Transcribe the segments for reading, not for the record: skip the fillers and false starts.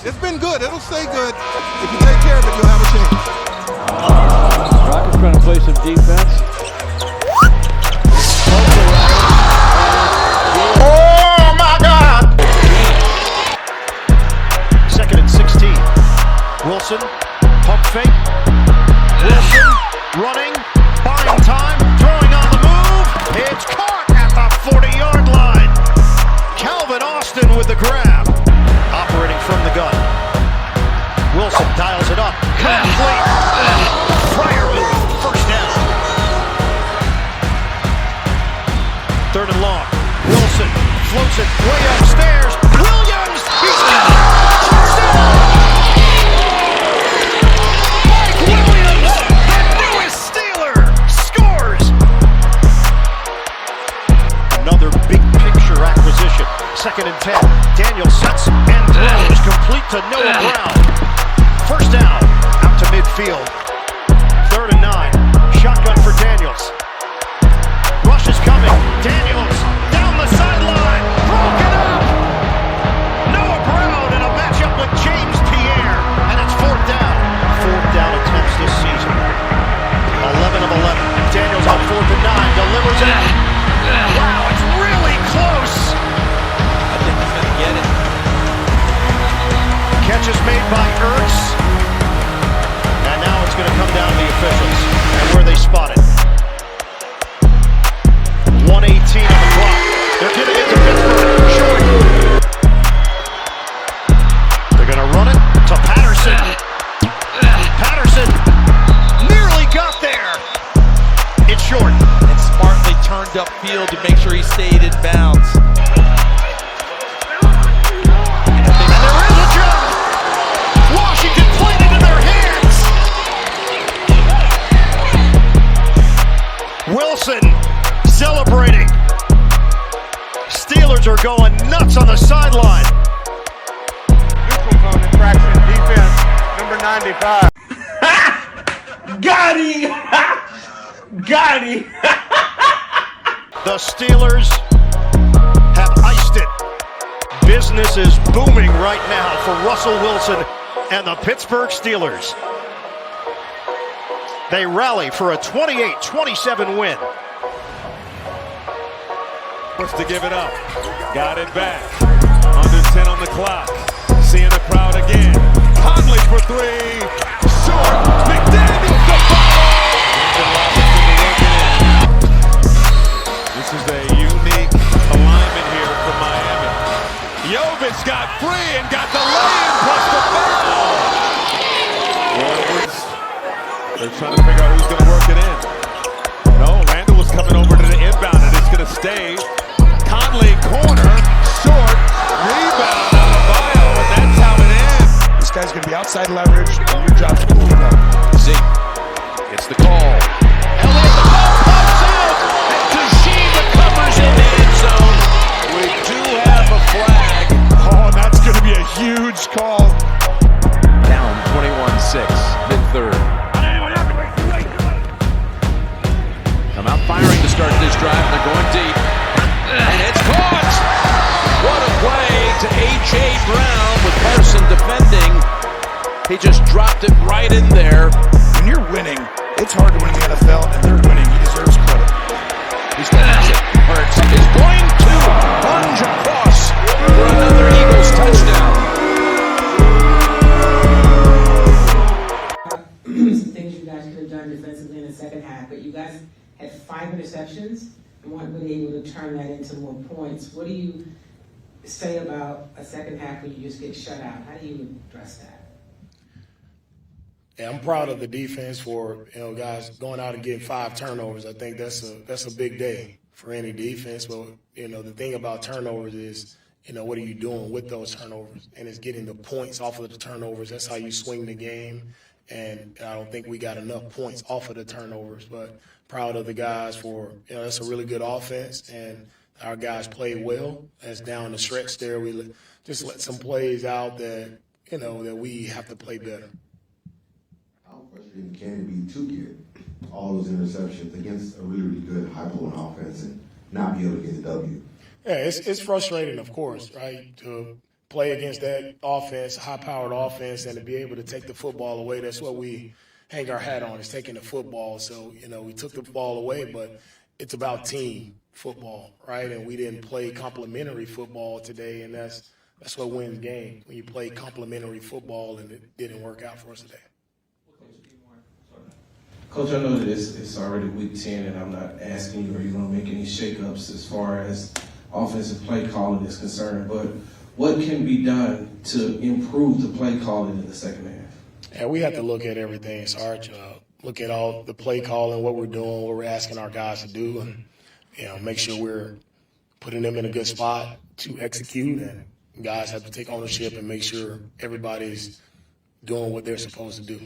It's been good. It'll stay good. If you take care of it, you'll have a chance. Rockets trying to play some defense. Oh my God! 2nd and 16. Wilson, pump fake. Wilson running, buying time, throwing on the move. It's caught at the 40-yard line. Calvin Austin with the grab. Operating from the gun. Wilson dials it up. Complete. Fryer move. First down. 3rd and long. Wilson floats it way upstairs. Williams. He's got it. Touchdown. Mike Williams, the newest Steeler, scores. Another big picture acquisition. 2nd and 10. Daniel sets and throws complete to Noah Brown. First down, out to midfield. 3rd and 9. Shotgun for Daniels. Rush is coming. Daniels down the sideline. Broken up. Noah Brown in a matchup with James Pierre. And it's 4th down. 4th down attempts this season. 11 of 11. Daniels on 4th and 9. Delivers it. Wow, it's really close. I think he's going to get it. Catch is made by Ertz. And now it's going to come down to the officials and where they spot it. 1:18 on the clock. They're giving it to Pittsburgh. Short. They're going to run it to Patterson. Patterson nearly got there. It's short. And smartly turned upfield to make sure he stayed in bounds. And there is a jump. Washington played it in their hands. Wilson celebrating. Steelers are going nuts on the sideline. Neutral zone infraction, defense, number 95. Got him! Got him! The Steelers have iced it. Business is booming right now for Russell Wilson and the Pittsburgh Steelers. They rally for a 28-27 win. Forced to give it up. Got it back. Under 10 on the clock. Seeing the crowd again. Conley for 3. Short. McDaniels the This is a unique alignment here for Miami. Jovic got free and got the lay-in plus the foul. They're trying to figure out who's going to work it in. No, Randall was coming over to the inbound and it's going to stay. Conley corner, short, rebound on the bio, and that's how it ends. This guy's going to be outside leverage, and your job's to pull him up. Zeke gets the call. Elliott, the ball pops out, and Tasheen recovers in the end zone. We do have a flag. Oh, that's going to be a huge call. Down 21-6, mid-third. Come out firing to start this drive, and they're going deep. And it's caught! What a play to A.J. Brown with Carson defending. He just dropped it right in there. When you're winning, it's hard to win in the NFL, and they're winning. He deserves credit. He's going to pass it. Hurts is going to plunge across for another Eagles touchdown. Some things you guys could have done defensively in the second half, but you guys had 5 interceptions and weren't really able to turn that into more points. What do you say about a second half where you just get shut out? How do you address that? Yeah, I'm proud of the defense for guys going out and getting 5 turnovers. I think that's a big day for any defense. But the thing about turnovers is what are you doing with those turnovers? And it's getting the points off of the turnovers. That's how you swing the game. And I don't think we got enough points off of the turnovers. But proud of the guys for that's a really good offense, and our guys played well. As down the stretch there, we just let some plays out that that we have to play better. How frustrating can it be to get all those interceptions against a really good high-flowing offense and not be able to get the W? Yeah, it's frustrating, of course, right? To play against that offense, high-powered offense, and to be able to take the football away. That's what we hang our hat on, is taking the football. So, we took the ball away, but it's about team football, right? And we didn't play complementary football today, and that's what wins games, when you play complementary football, and it didn't work out for us today. Coach, I know that it's already week 10, and I'm not asking you, are you going to make any shakeups as far as offensive play calling is concerned, but what can be done to improve the play calling in the second half? Yeah, we have to look at everything, Sarge. Look at all the play calling, what we're doing, what we're asking our guys to do, and make sure we're putting them in a good spot to execute. And guys have to take ownership and make sure everybody's doing what they're supposed to do.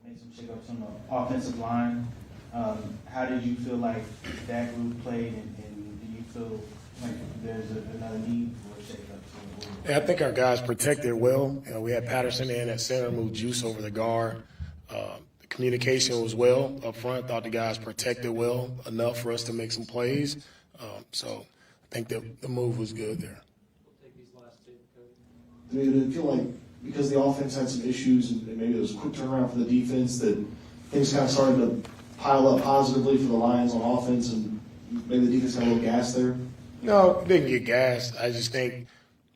Make some shakeups on the offensive line. How did you feel like that group played, and do you feel like there's another need for a shakeup? Yeah, I think our guys protected well. We had Patterson in at center, moved Juice over the guard. The communication was well up front. Thought the guys protected well enough for us to make some plays. So I think the move was good there. Did it feel like, because the offense had some issues and maybe there was a quick turnaround for the defense, that things kind of started to pile up positively for the Lions on offense, and maybe the defense got a little gas there? No, we didn't get gassed. I just think,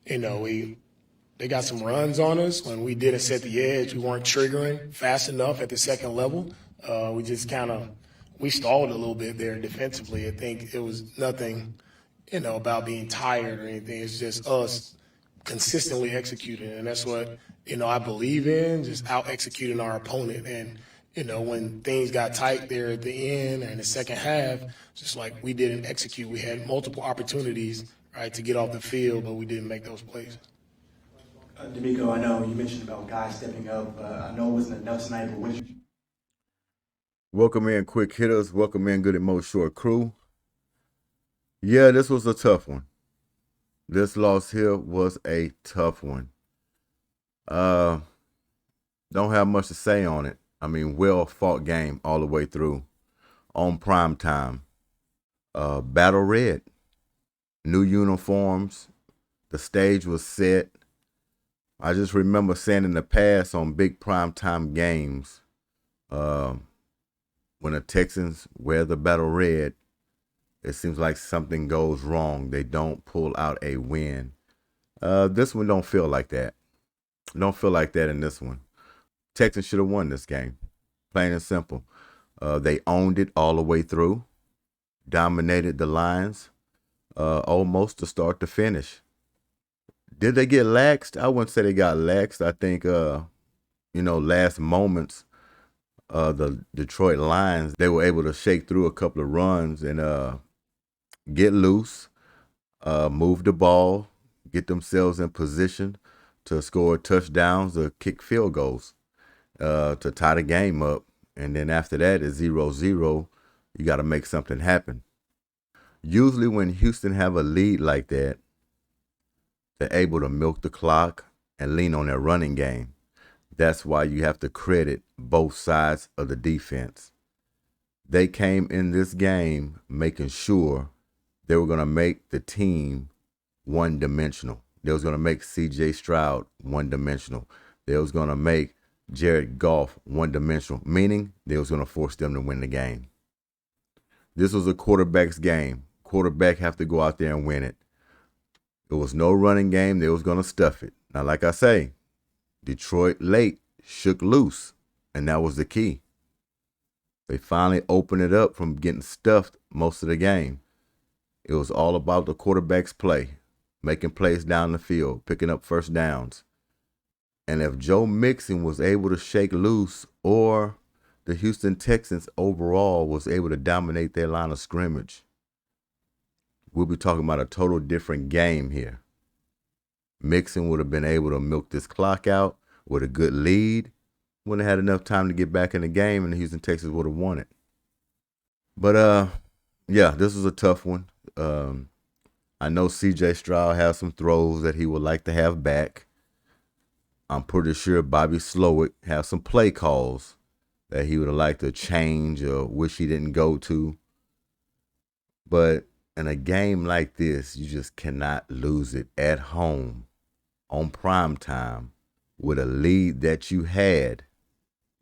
they got some runs on us when we didn't set the edge. We weren't triggering fast enough at the second level. We just we stalled a little bit there defensively. I think it was nothing, about being tired or anything. It's just us consistently executing, and that's what I believe in, just out executing our opponent. And when things got tight there at the end and the second half, just like we didn't execute. We had multiple opportunities, right, to get off the field, but we didn't make those plays. D'Amico, I know you mentioned about guys stepping up. I know it wasn't enough tonight, but what you... Welcome in, quick hitters. Welcome in, Goodymo short crew. Yeah, this was a tough one. This loss here was a tough one. Don't have much to say on it. I mean, well-fought game all the way through. On prime time. Battle red. New uniforms. The stage was set. I just remember saying in the past on big primetime games, when the Texans wear the battle red, it seems like something goes wrong. They don't pull out a win. This one don't feel like that. Don't feel like that in this one. Texans should have won this game, plain and simple. They owned it all the way through, dominated the Lions, almost to start to finish. Did they get laxed? I wouldn't say they got laxed. I think, last moments, the Detroit Lions, they were able to shake through a couple of runs and get loose, move the ball, get themselves in position to score touchdowns or kick field goals to tie the game up. And then after that is 0-0. You got to make something happen. Usually when Houston have a lead like that, they're able to milk the clock and lean on their running game. That's why you have to credit both sides of the defense. They came in this game making sure they were going to make the team one-dimensional. They was going to make C.J. Stroud one-dimensional. They was going to make Jared Goff one-dimensional, meaning they was going to force them to win the game. This was a quarterback's game. Quarterback have to go out there and win it. It was no running game. They was going to stuff it. Now, like I say, Detroit late shook loose, and that was the key. They finally opened it up from getting stuffed most of the game. It was all about the quarterback's play, making plays down the field, picking up first downs. And if Joe Mixon was able to shake loose, or the Houston Texans overall was able to dominate their line of scrimmage, we'll be talking about a total different game here. Mixon would have been able to milk this clock out with a good lead. Wouldn't have had enough time to get back in the game, and the Houston Texans would have won it. But, yeah, this was a tough one. I know C.J. Stroud has some throws that he would like to have back. I'm pretty sure Bobby Slowick has some play calls that he would have liked to change or wish he didn't go to. But in a game like this, you just cannot lose it at home on prime time with a lead that you had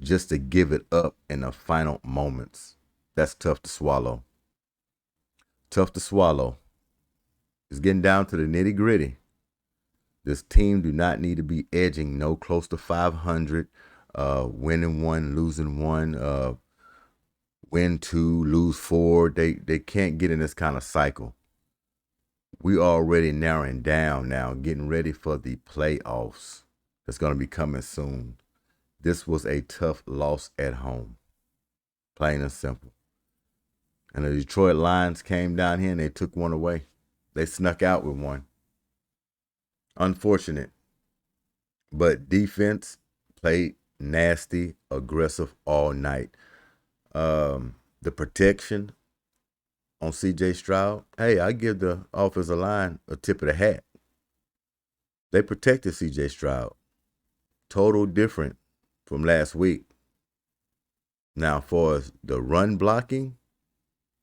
just to give it up in the final moments. That's tough to swallow. Tough to swallow. It's getting down to the nitty gritty. This team do not need to be edging no close to 500, winning one, losing one, win two, lose four. They can't get in this kind of cycle. We already narrowing down now, getting ready for the playoffs that's going to be coming soon. This was a tough loss at home, plain and simple. And the Detroit Lions came down here and they took one away. They snuck out with one. Unfortunate. But defense played nasty, aggressive all night. The protection on C.J. Stroud, hey, I give the offensive line a tip of the hat. They protected C.J. Stroud. Total different from last week. Now, for the run blocking,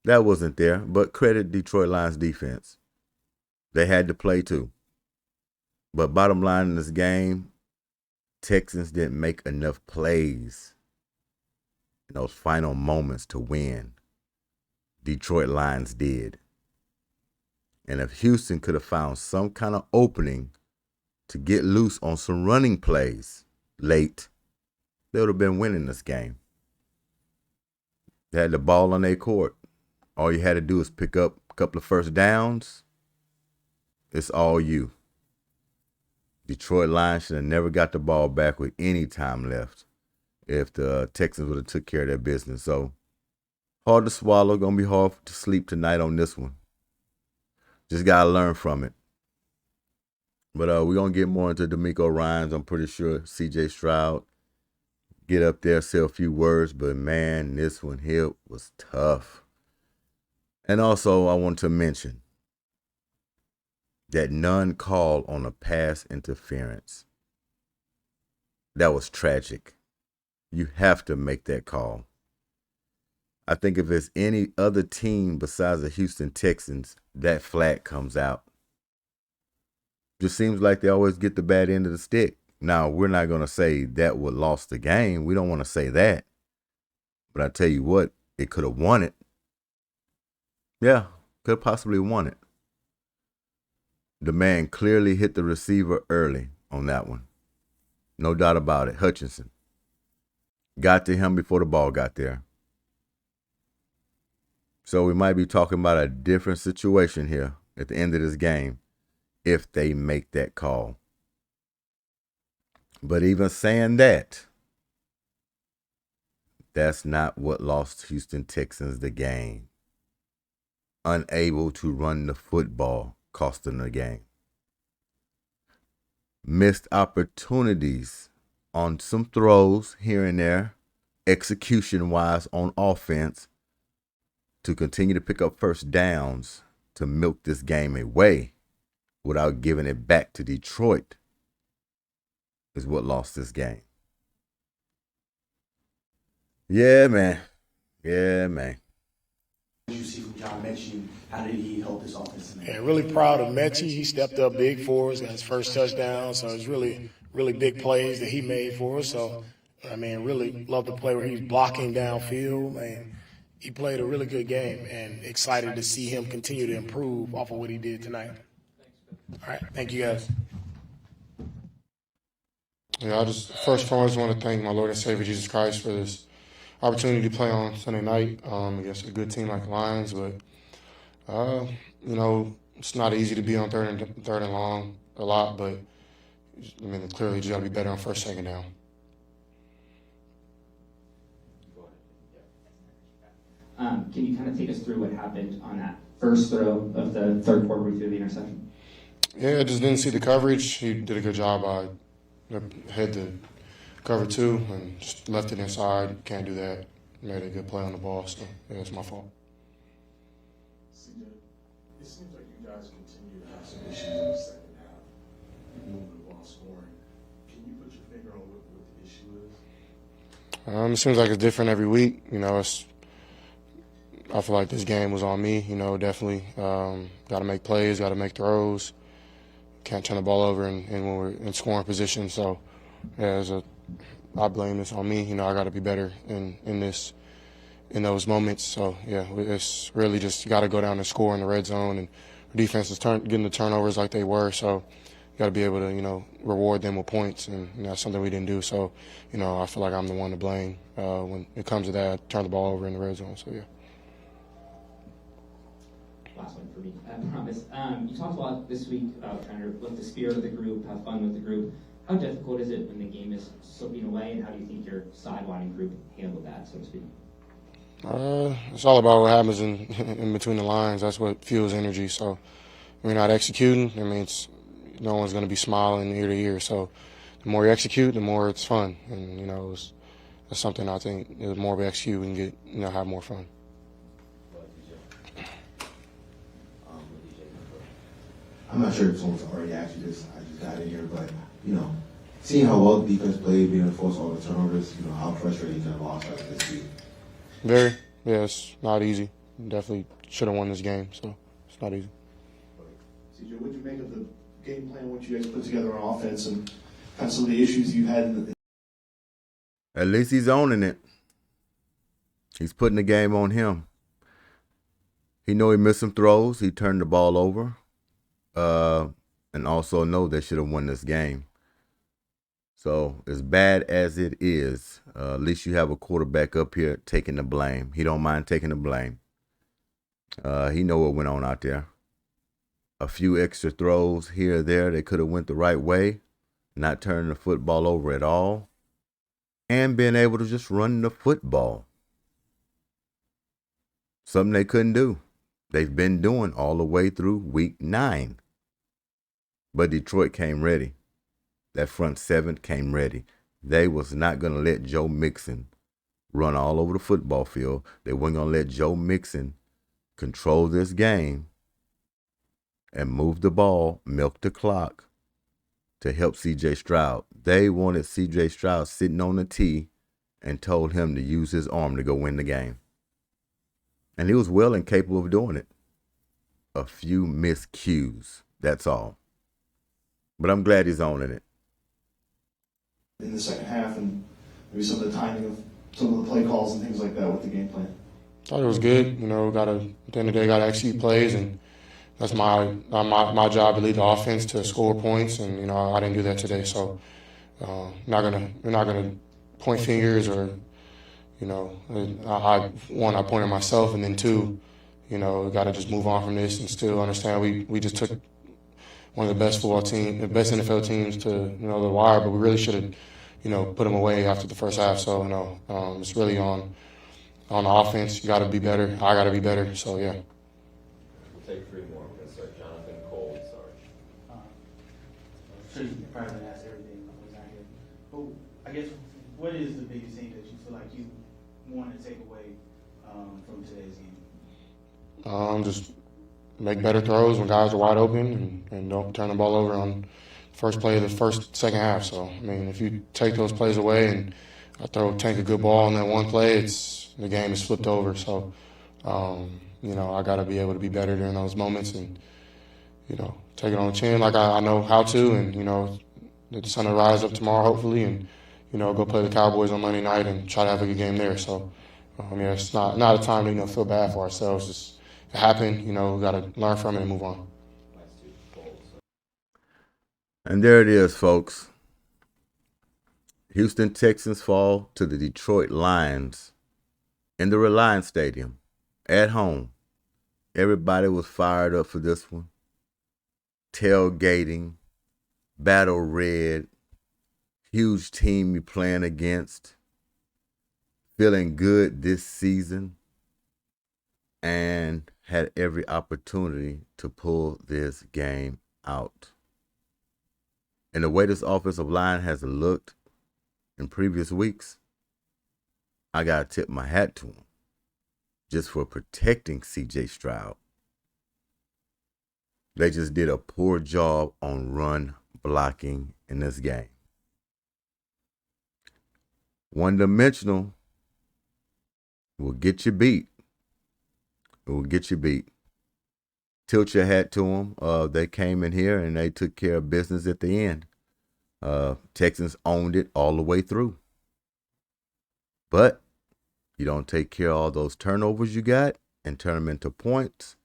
that wasn't there, but credit Detroit Lions defense. They had to play too. But bottom line in this game, Texans didn't make enough plays in those final moments to win. Detroit Lions did. And if Houston could have found some kind of opening to get loose on some running plays late, they would have been winning this game. They had the ball on their court. All you had to do is pick up a couple of first downs. It's all you. Detroit Lions should have never got the ball back with any time left if the Texans would have took care of their business. So, hard to swallow. Going to be hard to sleep tonight on this one. Just got to learn from it. But we're going to get more into D'Amico Ryans. I'm pretty sure C.J. Stroud get up there, say a few words. But, man, this one here was tough. And also, I want to mention that none called on a pass interference. That was tragic. You have to make that call. I think if it's any other team besides the Houston Texans, that flag comes out. Just seems like they always get the bad end of the stick. Now, we're not going to say that would lost the game. We don't want to say that. But I tell you what, it could have won it. Yeah, could have possibly won it. The man clearly hit the receiver early on that one. No doubt about it. Hutchinson got to him before the ball got there. So we might be talking about a different situation here at the end of this game if they make that call. But even saying that, that's not what lost Houston Texans the game. Unable to run the football cost them the game. Missed opportunities on some throws here and there, execution-wise on offense, to continue to pick up first downs to milk this game away without giving it back to Detroit is what lost this game. Yeah, man. Yeah, man. What did you see from John Mechie? How did he help this offense tonight? Yeah, really proud of Mechie. He stepped up big for us, got his first touchdown. So it's really, really big plays that he made for us. So, I mean, really love the play where he's blocking downfield. Man, he played a really good game and excited to see him continue to improve off of what he did tonight. All right, thank you guys. Yeah, I just first and foremost want to thank my Lord and Savior Jesus Christ for this opportunity to play on Sunday night against a good team like the Lions. But you know, it's not easy to be on third and long a lot. But I mean, clearly you got to be better on first, second down. Can you kind of take us through what happened on that first throw of the third quarter where he threw the interception? Yeah, I just didn't see the coverage. He did a good job. I had to cover two and just left it inside. Can't do that. Made a good play on the ball, so yeah, it's my fault. CJ, it seems like you guys continue to have some issues in the second half, moving the ball, scoring. Can you put your finger on what the issue is? It seems like it's different every week. You know, I feel like this game was on me. Definitely got to make plays, got to make throws. Can't turn the ball over and when we're in scoring position. So, I blame this on me. I got to be better in those moments. So, yeah, it's really just you got to go down and score in the red zone. And our defense is getting the turnovers like they were. So, you got to be able to, reward them with points. And that's something we didn't do. So, I feel like I'm the one to blame when it comes to that, turn the ball over in the red zone. So, yeah. Last one for me, I promise. You talked a lot this week about trying to lift the spirit of the group, have fun with the group. How difficult is it when the game is slipping away, and how do you think your sidelining group handled that, so to speak? It's all about what happens in between the lines. That's what fuels energy. So, if we're not executing, no one's going to be smiling ear to ear. So, the more you execute, the more it's fun. And, that's something I think the more we execute, we can get, have more fun. I'm not sure if someone's already asked you this. I just got in here, but seeing how well the defense played, being able to force all the turnovers, how frustrating kind of loss like this be? Very. Yeah, it's not easy. Definitely should have won this game, so it's not easy. CJ, what did you make of the game plan, what you guys put together on offense, and kind of some of the issues you had? At least he's owning it. He's putting the game on him. He know he missed some throws. He turned the ball over. And also know they should have won this game. So as bad as it is, at least you have a quarterback up here taking the blame. He don't mind taking the blame. He know what went on out there. A few extra throws here or there, they could have went the right way, not turning the football over at all, and being able to just run the football. Something they couldn't do. They've been doing all the way through week 9. But Detroit came ready. That front seven came ready. They was not going to let Joe Mixon run all over the football field. They weren't going to let Joe Mixon control this game and move the ball, milk the clock to help C.J. Stroud. They wanted C.J. Stroud sitting on the tee and told him to use his arm to go win the game. And he was well and capable of doing it. A few miscues, that's all. But I'm glad he's owning it. In the second half, and maybe some of the timing of some of the play calls and things like that with the game plan. Thought it was good. At the end of the day, got to execute plays, and that's my job to lead the offense to score points. And I didn't do that today, so we're not gonna point fingers or I pointed myself, and then two, we got to just move on from this and still understand we just took one of the best the best NFL teams to the wire, but we really should have put them away after the first half. So it's really on the offense. You got to be better. I got to be better. So yeah. We'll take 3 more. We're going to start Jonathan, Cole, and Sarge. I'm sure you probably asked everything when I was out here. But I guess what is the biggest thing that you feel like you want to take away from today's game? Just make better throws when guys are wide open and don't turn the ball over on first play of the second half. So, if you take those plays away and I take a good ball on that one play, the game is flipped over. So, I got to be able to be better during those moments and, take it on the chin like I know how to, and, the sun will rise up tomorrow hopefully and, go play the Cowboys on Monday night and try to have a good game there. So, it's not a time to, feel bad for ourselves. It happened, we got to learn from it and move on. And there it is, folks. Houston Texans fall to the Detroit Lions in the Reliance Stadium at home. Everybody was fired up for this one. Tailgating, battle red, huge team you're playing against, feeling good this season, and had every opportunity to pull this game out. And the way this offensive line has looked in previous weeks, I got to tip my hat to them just for protecting C.J. Stroud. They just did a poor job on run blocking in this game. One-dimensional will get you beat. It will get you beat. Tilt your hat to them. They came in here and they took care of business at the end. Texans owned it all the way through. But you don't take care of all those turnovers you got and turn them into points.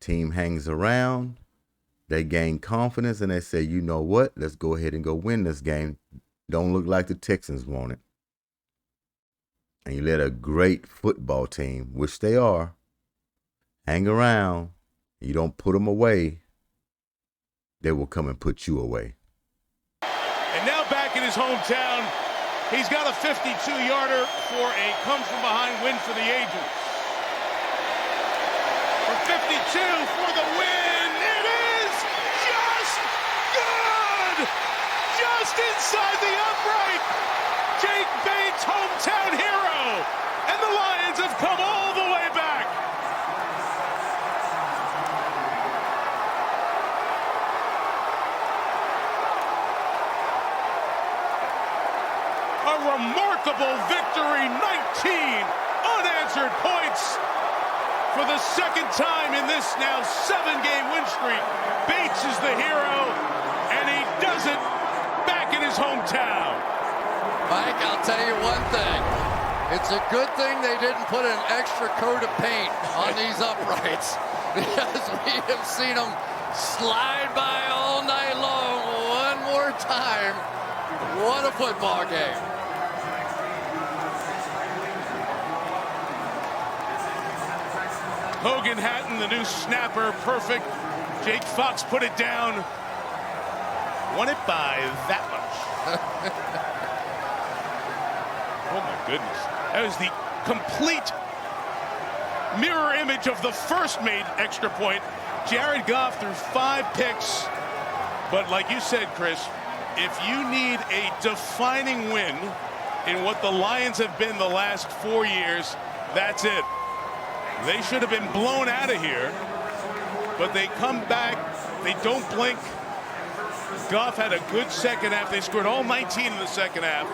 Team hangs around. They gain confidence and they say, you know what? Let's go ahead and go win this game. Don't look like the Texans want it. And you let a great football team, which they are, hang around. You don't put them away. They will come and put you away. And now back in his hometown, he's got a 52-yarder for a come-from-behind win for the Agents. For 52 for the win. It is just good! Just inside the upright. Jake Bates, hometown hero. And the Lions have come all the way back. A remarkable victory, 19 unanswered points. For the second time in this now 7-game win streak, Bates is the hero, and he does it back in his hometown. Mike, I'll tell you one thing. It's a good thing they didn't put an extra coat of paint on these uprights, because we have seen them slide by all night long. One more time. What a football game. Hogan Hatton, the new snapper, perfect. Jake Fox put it down. Won it by that much. Oh my goodness. That was the complete mirror image of the first made extra point. Jared Goff threw 5 picks. But like you said, Chris, if you need a defining win in what the Lions have been the last 4 years, that's it. They should have been blown out of here, but they come back. They don't blink. Goff had a good second half. They scored all 19 in the second half.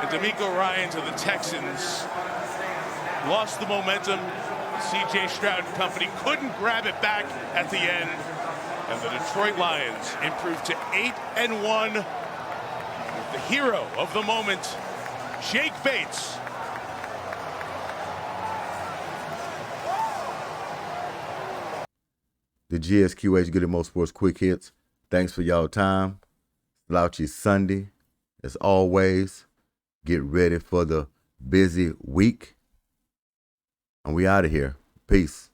And D'Amico Ryans of the Texans lost the momentum. C.J. Stroud and company couldn't grab it back at the end. And the Detroit Lions improved to 8-1 with the hero of the moment, Jake Bates. The GSQH Goodymo Sports Quick Hits. Thanks for y'all time. Slouchy Sunday. As always, get ready for the busy week. And we out of here. Peace.